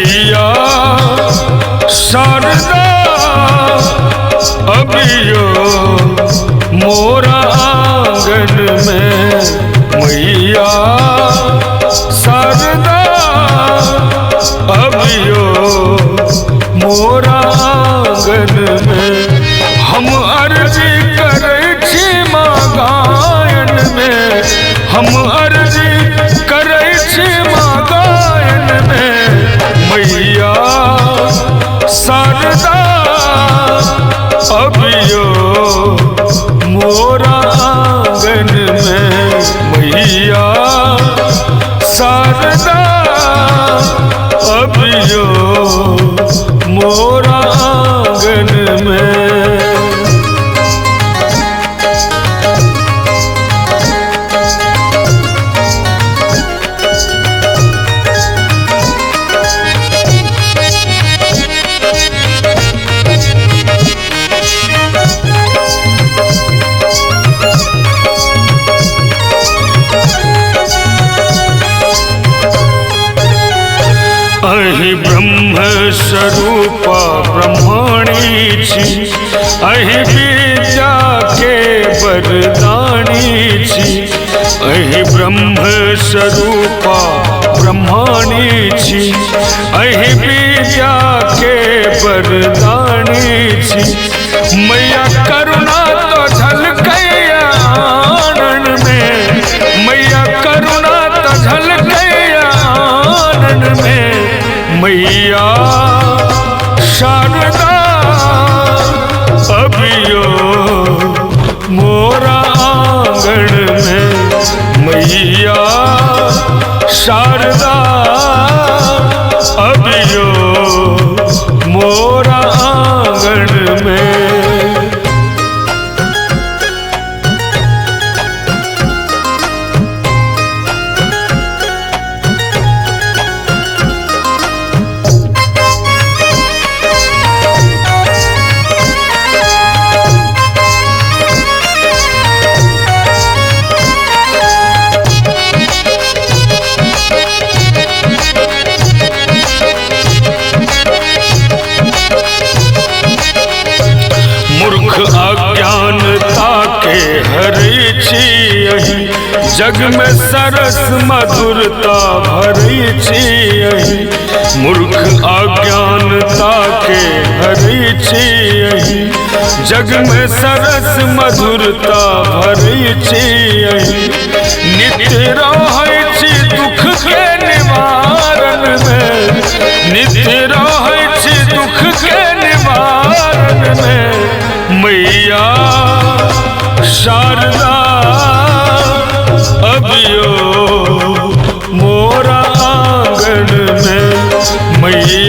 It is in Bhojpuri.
मैया शारदा अभियो मोरा आंगन में, मैया शारदा अभियो मोरा आंगन में। हम अर्जी करे छी माँ गायन में, हम अर्जी करे छी माँ गायन में, मैया शारदा अभियो मोरा आंगन में, मैया शारदा अभियो मोरा आंगन में। अहि ब्रह्म स्वरूपा ब्रह्मणी छी, अहि विद्या के वरदानी छी, अहि ब्रह्म स्वरूपा ब्रह्मणी छी, अहि विद्या के वरदानी छी। मैया करुणा तो झलकैया आनन में, मैया करुणा तो झलकैया आनन में, मैया शारदा अभियो मोरा आंगन में, मैया शारदा अभियो मोरा आंगन में। अज्ञानता के हरै छी यही, जग में सरस मधुरता भरै छी यही, मूर्ख अज्ञानता के हरै छी यही, जग में सरस मधुरता भरै छी यही। नित्य रहै छी दुख के निवारण में, नित्य रहै छी दुख के निवारण में, मैया शारदा अभियो मोरा आंगन में, मैया